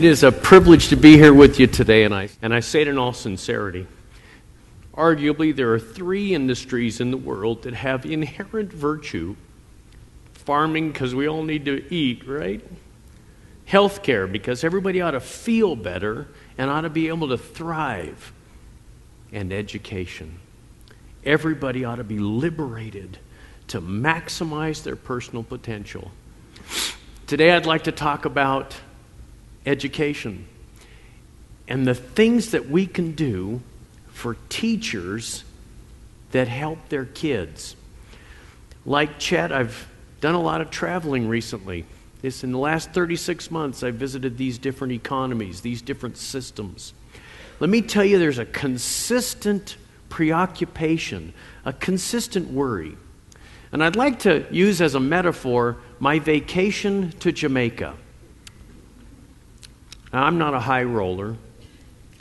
It is a privilege to be here with you today, and I say it in all sincerity. Arguably, there are three industries in the world that have inherent virtue. Farming, because we all need to eat, right? Healthcare, because everybody ought to feel better and ought to be able to thrive. And education. Everybody ought to be liberated to maximize their personal potential. Today I'd like to talk about education and the things that we can do for teachers that help their kids. Like Chet, I've done a lot of traveling recently. In the last 36 months, I've visited these different economies, these different systems. Let me tell you, there's a consistent preoccupation, a consistent worry. And I'd like to use as a metaphor my vacation to Jamaica. Now, I'm not a high roller,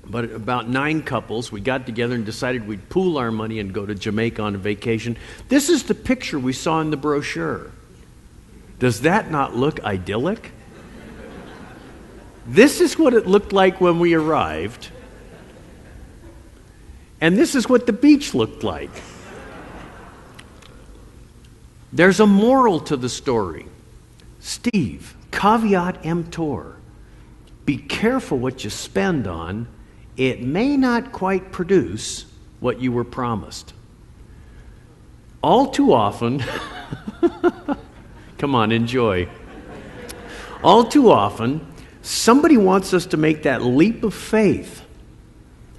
but about 9 couples, we got together and decided we'd pool our money and go to Jamaica on a vacation. This is the picture we saw in the brochure. Does that not look idyllic? This is what it looked like when we arrived. And this is what the beach looked like. There's a moral to the story. Steve, caveat emptor. Be careful what you spend on. It may not quite produce what you were promised. All too often, come on, enjoy. All too often, somebody wants us to make that leap of faith.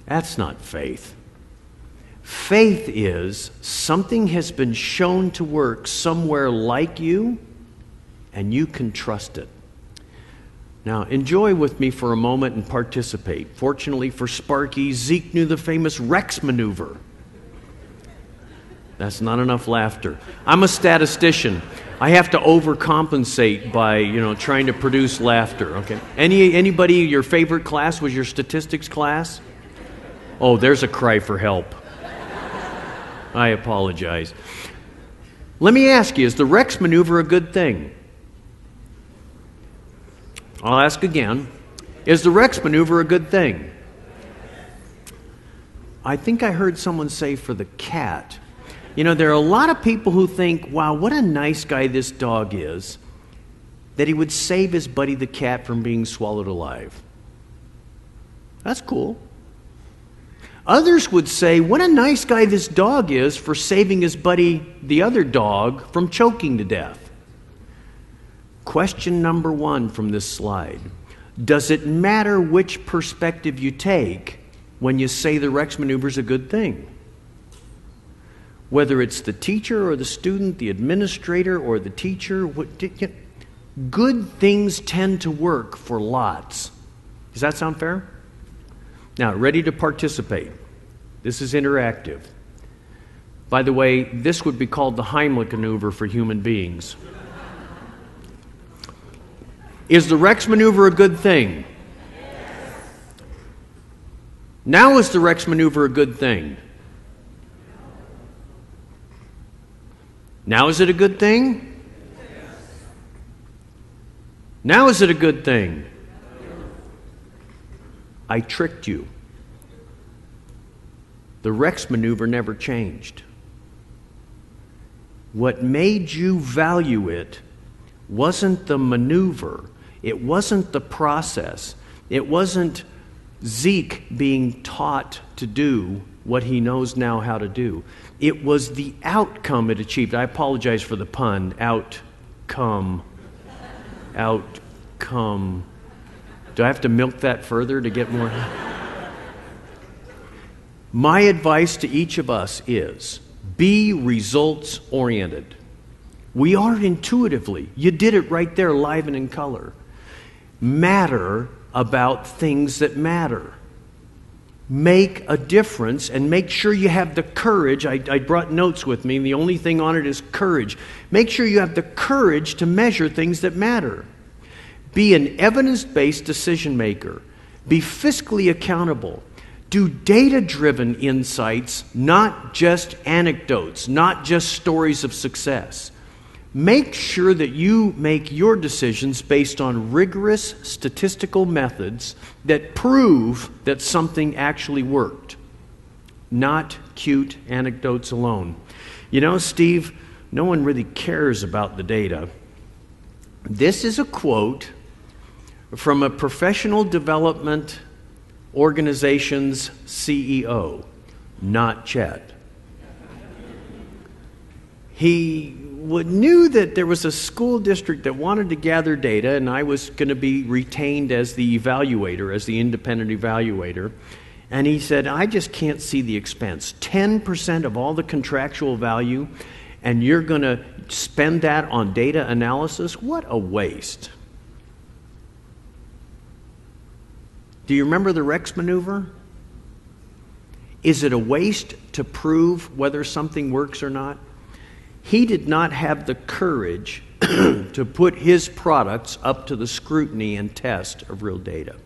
That's not faith. Faith is something has been shown to work somewhere like you, and you can trust it. Now, enjoy with me for a moment and participate. Fortunately for Sparky, Zeke knew the famous Rex maneuver. That's not enough laughter. I'm a statistician. I have to overcompensate by, trying to produce laughter. Okay. Anybody, your favorite class was your statistics class? Oh, there's a cry for help. I apologize. Let me ask you, is the Rex maneuver a good thing? I'll ask again. Is the Rex maneuver a good thing? I think I heard someone say for the cat. There are a lot of people who think, wow, what a nice guy this dog is, that he would save his buddy the cat from being swallowed alive. That's cool. Others would say, what a nice guy this dog is for saving his buddy, the other dog, from choking to death. Question number 1 from this slide. Does it matter which perspective you take when you say the Rex maneuver is a good thing? Whether it's the teacher or the student, the administrator or the teacher, good things tend to work for lots. Does that sound fair? Now, ready to participate. This is interactive. By the way, this would be called the Heimlich maneuver for human beings. Is the Rex maneuver a good thing? Yes. Now is the Rex maneuver a good thing? Now is it a good thing? Yes. Now is it a good thing? I tricked you. The Rex maneuver never changed. What made you value it wasn't the maneuver. It wasn't the process. It wasn't Zeke being taught to do what he knows now how to do. It was the outcome it achieved. I apologize for the pun. Outcome. Do I have to milk that further to get more? My advice to each of us is be results oriented. We are intuitively. You did it right there, live and in color. Matter about things that matter. Make a difference and make sure you have the courage. I brought notes with me, and the only thing on it is courage. Make sure you have the courage to measure things that matter. Be an evidence-based decision maker. Be fiscally accountable. Do data-driven insights, not just anecdotes, not just stories of success. Make sure that you make your decisions based on rigorous statistical methods that prove that something actually worked, not cute anecdotes alone. You know, Steve, no one really cares about the data. This is a quote from a professional development organization's CEO, not Chet. He knew that there was a school district that wanted to gather data, and I was going to be retained as the evaluator, as the independent evaluator. And he said, I just can't see the expense. 10% of all the contractual value, and you're going to spend that on data analysis? What a waste. Do you remember the Rex maneuver? Is it a waste to prove whether something works or not? He did not have the courage to put his products up to the scrutiny and test of real data.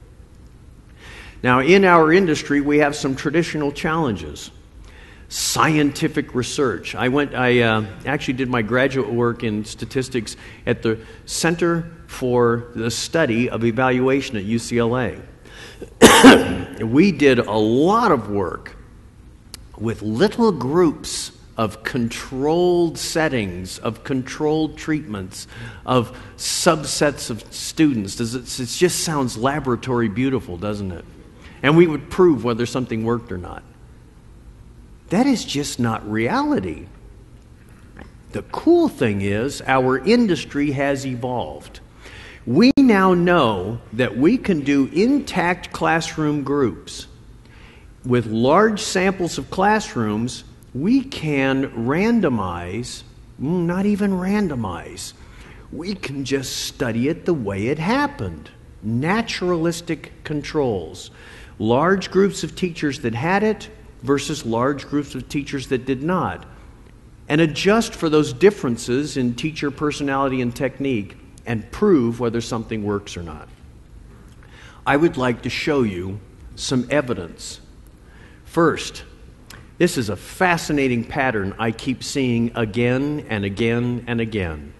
Now, in our industry, we have some traditional challenges. Scientific research. I actually did my graduate work in statistics at the Center for the Study of Evaluation at UCLA. We did a lot of work with little groups of controlled settings, of controlled treatments, of subsets of students. It just sounds laboratory beautiful, doesn't it? And we would prove whether something worked or not. That is just not reality. The cool thing is our industry has evolved. We now know that we can do intact classroom groups. With large samples of classrooms, we can randomize, not even randomize. We can just study it the way it happened. Naturalistic controls. Large groups of teachers that had it versus large groups of teachers that did not. And adjust for those differences in teacher personality and technique and prove whether something works or not. I would like to show you some evidence. First, this is a fascinating pattern I keep seeing again and again and again.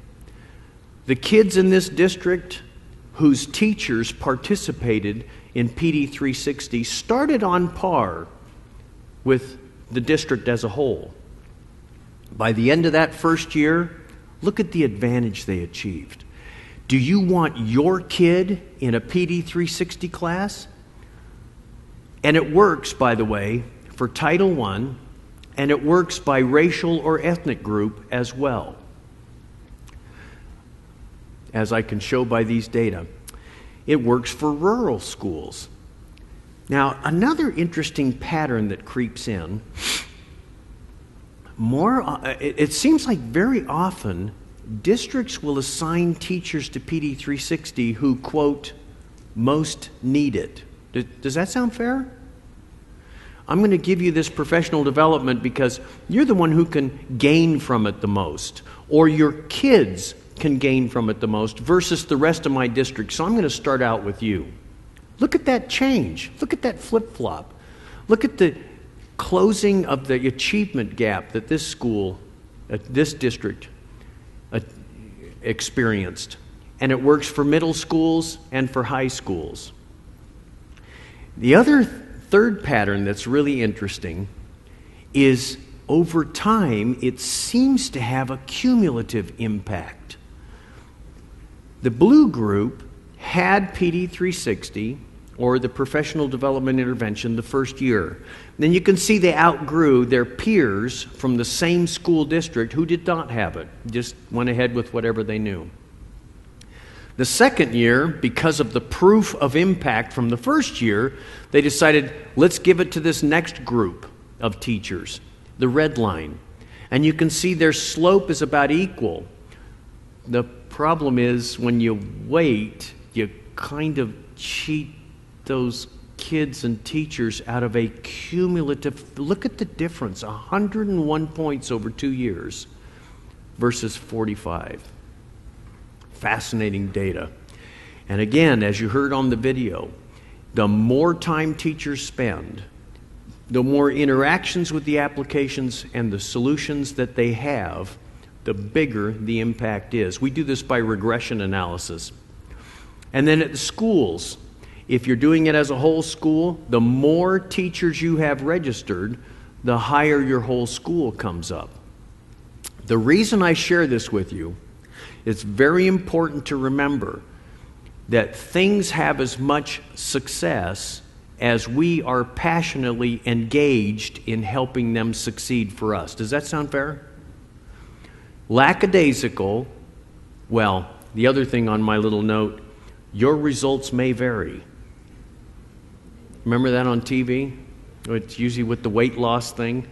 The kids in this district whose teachers participated in PD 360 started on par with the district as a whole. By the end of that first year, look at the advantage they achieved. Do you want your kid in a PD 360 class? And it works, by the way, for Title I, and it works by racial or ethnic group as well, as I can show by these data. It works for rural schools. Now, another interesting pattern that creeps in, it seems like very often districts will assign teachers to PD 360 who, quote, most need it. Does that sound fair? I'm going to give you this professional development because you're the one who can gain from it the most, or your kids can gain from it the most versus the rest of my district. So I'm going to start out with you. Look at that change. Look at that flip-flop. Look at the closing of the achievement gap that this school, this district experienced. And it works for middle schools and for high schools. The other third pattern that's really interesting is over time it seems to have a cumulative impact. The blue group had PD 360 or the professional development intervention the first year. Then you can see they outgrew their peers from the same school district who did not have it, just went ahead with whatever they knew. The second year, because of the proof of impact from the first year, they decided, let's give it to this next group of teachers, the red line. And you can see their slope is about equal. The problem is when you wait, you kind of cheat those kids and teachers out of a cumulative, look at the difference, 101 points over 2 years versus 45. Fascinating data. And again, as you heard on the video, the more time teachers spend, the more interactions with the applications and the solutions that they have, the bigger the impact is. We do this by regression analysis. And then at the schools, if you're doing it as a whole school, the more teachers you have registered, the higher your whole school comes up. The reason I share this with you, it's very important to remember that things have as much success as we are passionately engaged in helping them succeed for us. Does that sound fair? Lackadaisical, well, the other thing on my little note, your results may vary. Remember that on TV? It's usually with the weight loss thing.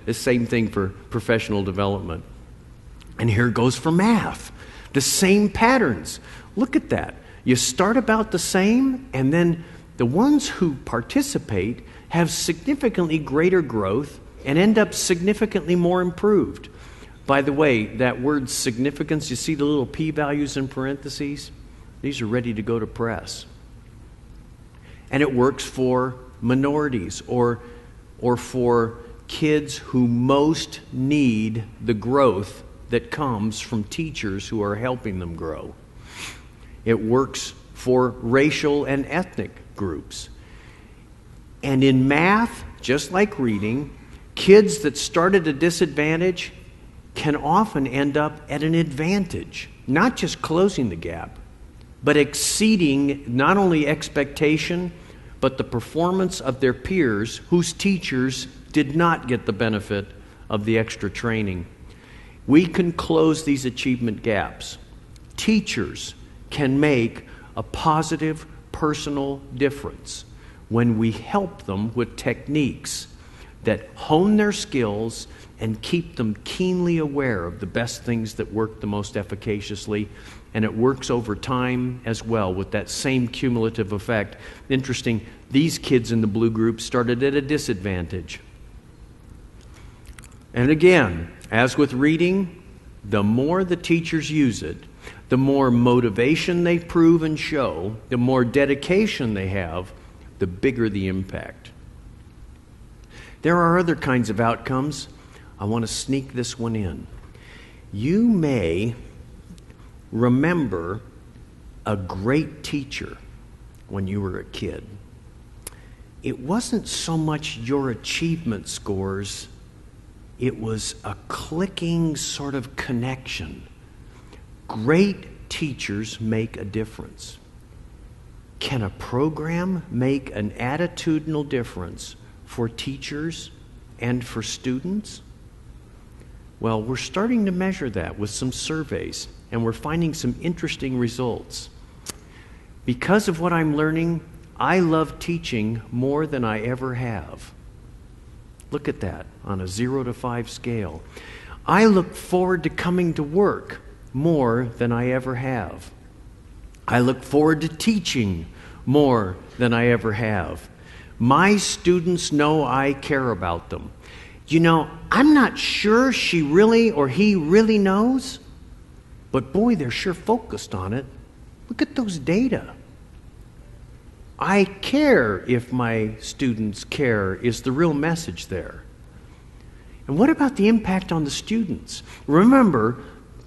The same thing for professional development. And here it goes for math. The same patterns. Look at that. You start about the same, and then the ones who participate have significantly greater growth and end up significantly more improved. By the way, that word significance, you see the little p-values in parentheses? These are ready to go to press. And it works for minorities or for kids who most need the growth that comes from teachers who are helping them grow. It works for racial and ethnic groups. And in math, just like reading, kids that start at a disadvantage can often end up at an advantage, not just closing the gap, but exceeding not only expectation, but the performance of their peers whose teachers did not get the benefit of the extra training. We can close these achievement gaps. Teachers can make a positive personal difference when we help them with techniques that hone their skills and keep them keenly aware of the best things that work the most efficaciously. And it works over time as well with that same cumulative effect. Interesting, these kids in the blue group started at a disadvantage. And again, as with reading, the more the teachers use it, the more motivation they prove and show, the more dedication they have, the bigger the impact. There are other kinds of outcomes. I want to sneak this one in. You may remember a great teacher when you were a kid. It wasn't so much your achievement scores, it was a clicking sort of connection. Great teachers make a difference. Can a program make an attitudinal difference for teachers and for students? Well, we're starting to measure that with some surveys, and we're finding some interesting results. Because of what I'm learning, I love teaching more than I ever have. Look at that on a 0 to 5 scale. I look forward to coming to work more than I ever have. I look forward to teaching more than I ever have. My students know I care about them. You know, I'm not sure she really or he really knows, but boy, they're sure focused on it. Look at those data. I care if my students care is the real message there. And what about the impact on the students? Remember,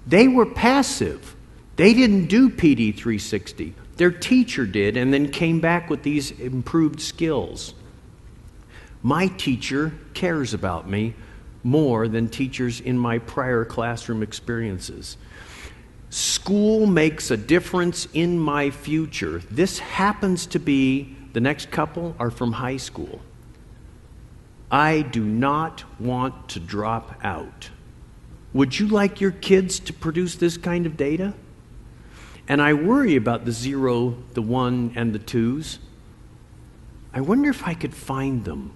they were passive. They didn't do PD 360. Their teacher did and then came back with these improved skills. My teacher cares about me more than teachers in my prior classroom experiences. School makes a difference in my future. This happens to be, the next couple are from high school. I do not want to drop out. Would you like your kids to produce this kind of data? And I worry about the 0, the 1, and the 2s. I wonder if I could find them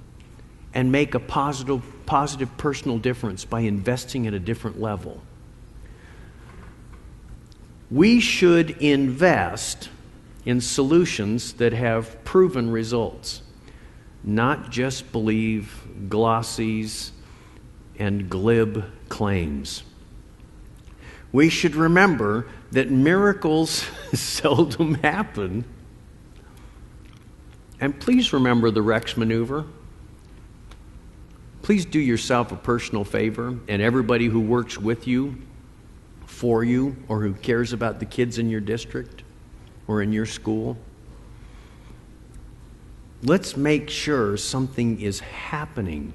and make a positive personal difference by investing at a different level. We should invest in solutions that have proven results, not just believe glossies and glib claims. We should remember that miracles seldom happen. And please remember the Rex maneuver. please do yourself a personal favor, and everybody who works with you, for you, or who cares about the kids in your district or in your school. Let's make sure something is happening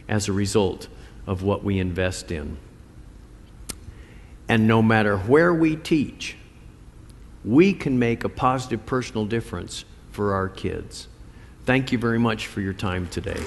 as a result of what we invest in. And no matter where we teach, we can make a positive personal difference for our kids. Thank you very much for your time today.